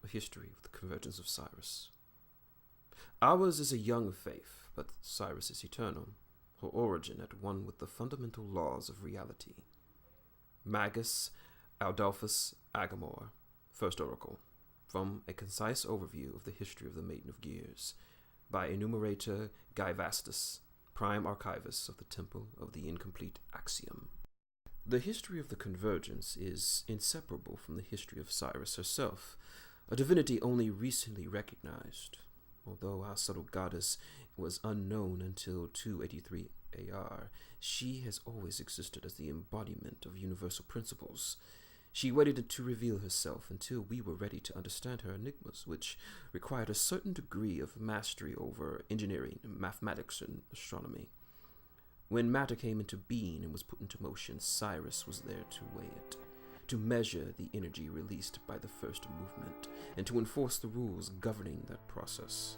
A History of the Convergence of Cyrus. Ours is a young faith, but Cyrus is eternal, her origin at one with the fundamental laws of reality. Magus Adolphus Agamor, First Oracle, from A Concise Overview of the History of the Maiden of Gears, by Enumerator Gaivastus, Prime Archivist of the Temple of the Incomplete Axiom. The history of the Convergence is inseparable from the history of Cyrus herself, a divinity only recently recognized. Although our subtle goddess was unknown until 283 AR, she has always existed as the embodiment of universal principles. She waited to reveal herself until we were ready to understand her enigmas, which required a certain degree of mastery over engineering, mathematics, and astronomy. When matter came into being and was put into motion, Cyrus was there to weigh it, to measure the energy released by the first movement, and to enforce the rules governing that process.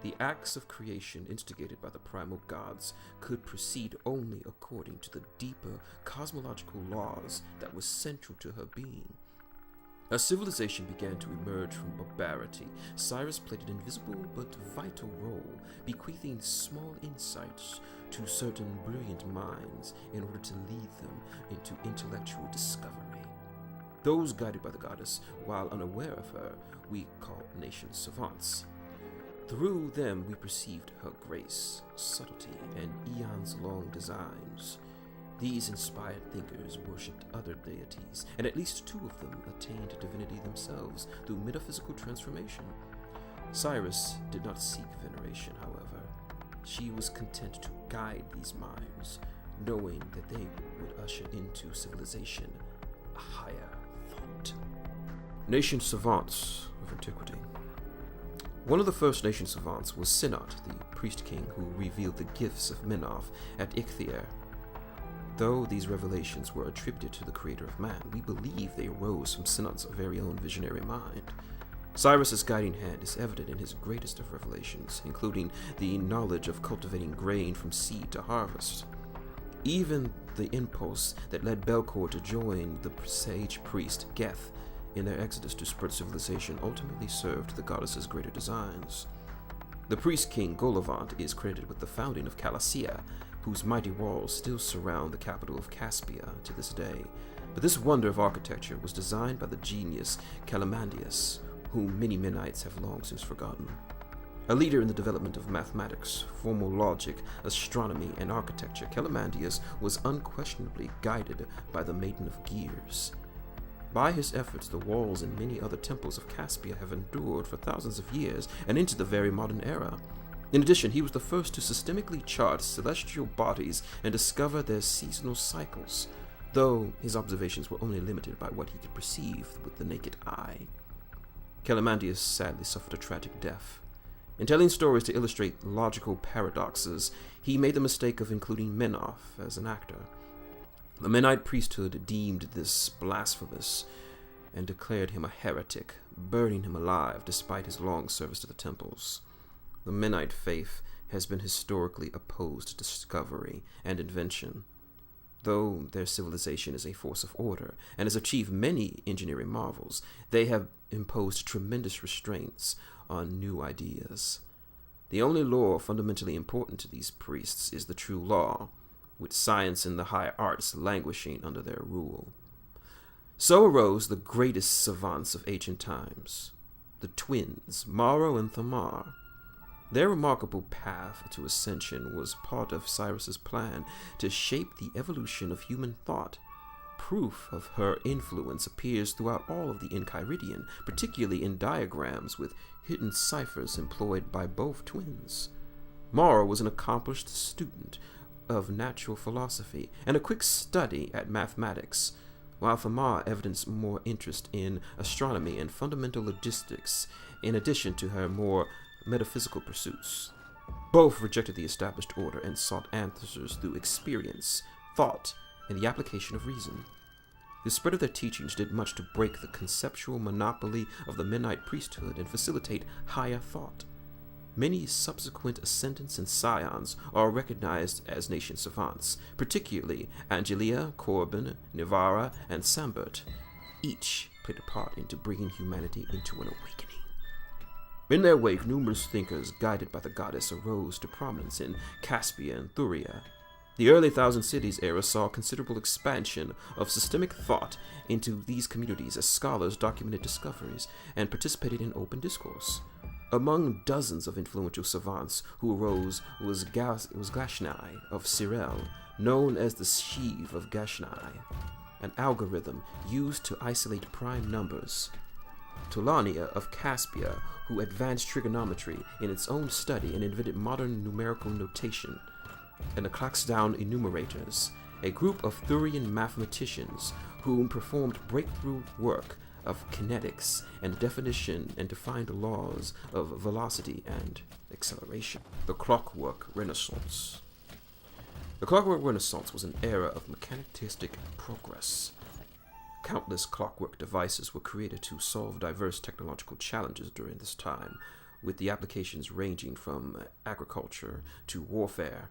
The acts of creation instigated by the primal gods could proceed only according to the deeper cosmological laws that were central to her being. As civilization began to emerge from barbarity, Cyrus played an invisible but vital role, bequeathing small insights to certain brilliant minds in order to lead them into intellectual discovery. Those guided by the goddess, while unaware of her, we call nation savants. Through them we perceived her grace, subtlety, and eons-long designs. These inspired thinkers worshipped other deities, and at least two of them attained divinity themselves through metaphysical transformation. Cyrus did not seek veneration, however. She was content to guide these minds, knowing that they would usher into civilization a higher thought. Nation savants of antiquity. One of the first nation savants was Sinnot, the priest king who revealed the gifts of Menoth at Ichthier. Though these revelations were attributed to the creator of man, we believe they arose from Sinnot's very own visionary mind. Cyrus's guiding hand is evident in his greatest of revelations, including the knowledge of cultivating grain from seed to harvest. Even the impulse that led Belcor to join the sage priest Geth in their exodus to spread civilization ultimately served the goddess's greater designs. The priest king Golovant is credited with the founding of Calasia, whose mighty walls still surround the capital of Caspia to this day. But this wonder of architecture was designed by the genius Calamandius, whom many Menites have long since forgotten. A leader in the development of mathematics, formal logic, astronomy, and architecture, Calamandius was unquestionably guided by the Maiden of Gears. By his efforts, the walls and many other temples of Caspia have endured for thousands of years and into the very modern era. In addition, he was the first to systemically chart celestial bodies and discover their seasonal cycles, though his observations were only limited by what he could perceive with the naked eye. Calamandius sadly suffered a tragic death. In telling stories to illustrate logical paradoxes, he made the mistake of including Menoth as an actor. The Menite priesthood deemed this blasphemous and declared him a heretic, burning him alive despite his long service to the temples. The Menite faith has been historically opposed to discovery and invention. Though their civilization is a force of order and has achieved many engineering marvels, they have imposed tremendous restraints on new ideas. The only law fundamentally important to these priests is the true law, with science and the high arts languishing under their rule. So arose the greatest savants of ancient times, the twins, Maro and Thamar. Their remarkable path to ascension was part of Cyrus's plan to shape the evolution of human thought. Proof of her influence appears throughout all of the Enchiridion, particularly in diagrams with hidden ciphers employed by both twins. Mara was an accomplished student of natural philosophy and a quick study at mathematics, while Thamar evidenced more interest in astronomy and fundamental logistics, in addition to her more metaphysical pursuits. Both rejected the established order and sought answers through experience, thought, and the application of reason. The spread of their teachings did much to break the conceptual monopoly of the Mennonite priesthood and facilitate higher thought. Many subsequent ascendants and scions are recognized as nation savants, particularly Angelia, Corbin, Nivara, and Sambert. Each played a part into bringing humanity into an awakening. In their wake, numerous thinkers guided by the goddess arose to prominence in Caspia and Thuria. The early Thousand Cities era saw considerable expansion of systemic thought into these communities as scholars documented discoveries and participated in open discourse. Among dozens of influential savants who arose was Gashnai of Cyril, known as the Sheave of Gashnai, an algorithm used to isolate prime numbers. Tolania of Caspia, who advanced trigonometry in its own study and invented modern numerical notation, and the Claxdown enumerators, a group of Thurian mathematicians who performed breakthrough work of kinetics and definition and defined laws of velocity and acceleration. The Clockwork Renaissance. The Clockwork Renaissance was an era of mechanistic progress. Countless clockwork devices were created to solve diverse technological challenges during this time, with the applications ranging from agriculture to warfare.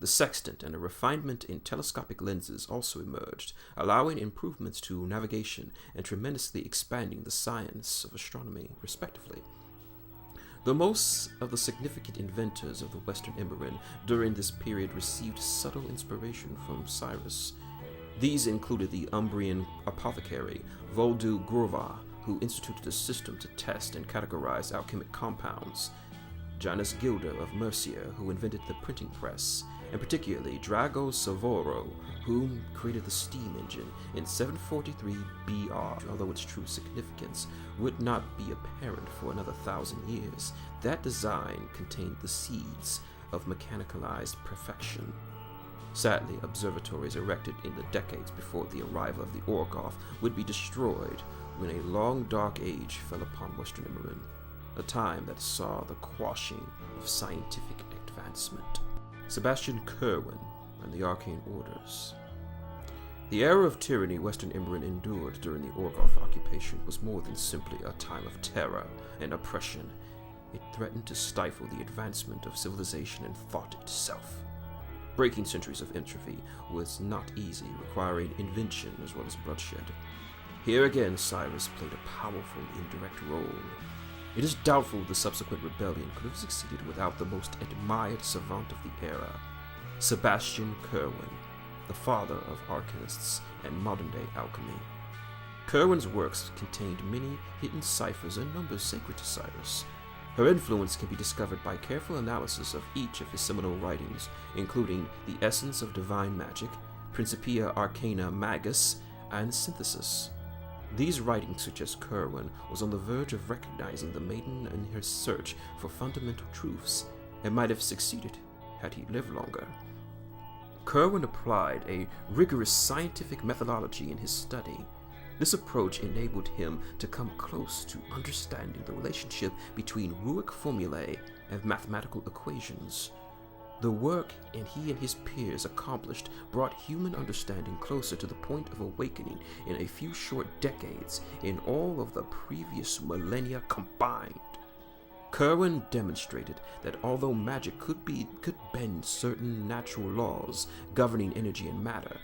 The sextant and a refinement in telescopic lenses also emerged, allowing improvements to navigation and tremendously expanding the science of astronomy, respectively. The most of the significant inventors of the Western Empire during this period received subtle inspiration from Cyrus. These included the Umbrian apothecary Voldu Grova, who instituted a system to test and categorize alchemic compounds, Janus Gilder of Mercia, who invented the printing press, and particularly Drago Savoro, who created the steam engine in 743 BR. Although its true significance would not be apparent for another 1,000 years, that design contained the seeds of mechanicalized perfection. Sadly, observatories erected in the decades before the arrival of the Orgoth would be destroyed when a long dark age fell upon Western Empire, a time that saw the quashing of scientific advancement. Sebastian Kerwin and the Arcane Orders. The era of tyranny Western Empire endured during the Orgoth occupation was more than simply a time of terror and oppression. It threatened to stifle the advancement of civilization and thought itself. Breaking centuries of entropy was not easy, requiring invention as well as bloodshed. Here again, Cyrus played a powerful indirect role. It is doubtful the subsequent rebellion could have succeeded without the most admired savant of the era, Sebastian Kerwin, the father of arcanists and modern-day alchemy. Kerwin's works contained many hidden ciphers and numbers sacred to Cyrus. Her influence can be discovered by careful analysis of each of his seminal writings, including The Essence of Divine Magic, Principia Arcana Magus, and Synthesis. These writings suggest Kerwin was on the verge of recognizing the maiden in her search for fundamental truths, and might have succeeded had he lived longer. Kerwin applied a rigorous scientific methodology in his study. This approach enabled him to come close to understanding the relationship between Ruic formulae and mathematical equations. The work he and his peers accomplished brought human understanding closer to the point of awakening in a few short decades in all of the previous millennia combined. Kerwin demonstrated that although magic could bend certain natural laws governing energy and matter,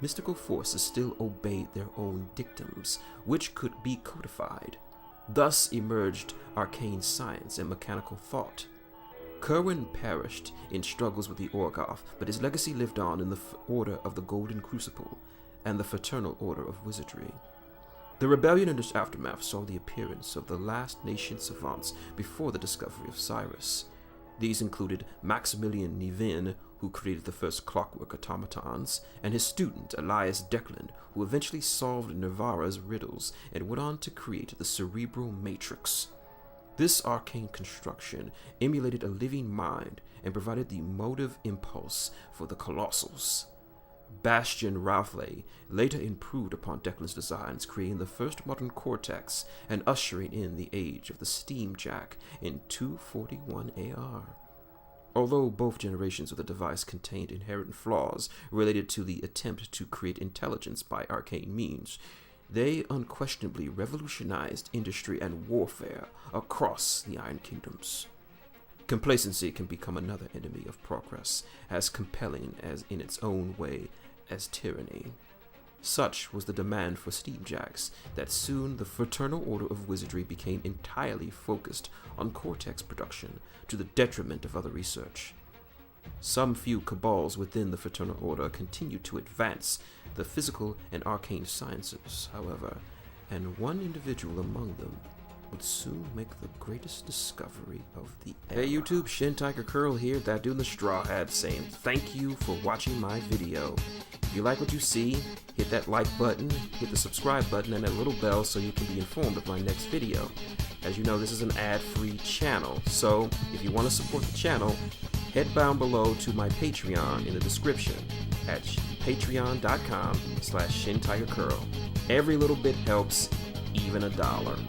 mystical forces still obeyed their own dictums, which could be codified. Thus emerged arcane science and mechanical thought. Kerwin perished in struggles with the Orgoth, but his legacy lived on in the Order of the Golden Crucible and the Fraternal Order of Wizardry. The rebellion and its aftermath saw the appearance of the last nation savants before the discovery of Cyrus. These included Maximilian Nivin, who created the first clockwork automatons, and his student Elias Declan, who eventually solved Nivara's riddles and went on to create the cerebral matrix. This arcane construction emulated a living mind and provided the motive impulse for the Colossals. Bastian Raffley later improved upon Declan's designs, creating the first modern cortex and ushering in the age of the steam jack in 241 AR. Although both generations of the device contained inherent flaws related to the attempt to create intelligence by arcane means, they unquestionably revolutionized industry and warfare across the Iron Kingdoms. Complacency can become another enemy of progress, as compelling as in its own way as tyranny. Such was the demand for steamjacks that soon the Fraternal Order of Wizardry became entirely focused on cortex production to the detriment of other research. Some few cabals within the Fraternal Order continued to advance the physical and arcane sciences, however, and one individual among them would soon make the greatest discovery of the era. Hey YouTube, Shin Tiger Curl here, that dude in the straw hat, saying thank you for watching my video. If you like what you see, hit that like button, hit the subscribe button, and that little bell so you can be informed of my next video. As you know, this is an ad-free channel, so if you want to support the channel, head down below to my Patreon in the description at patreon.com/ShinTigerCurl. Every little bit helps, even $1.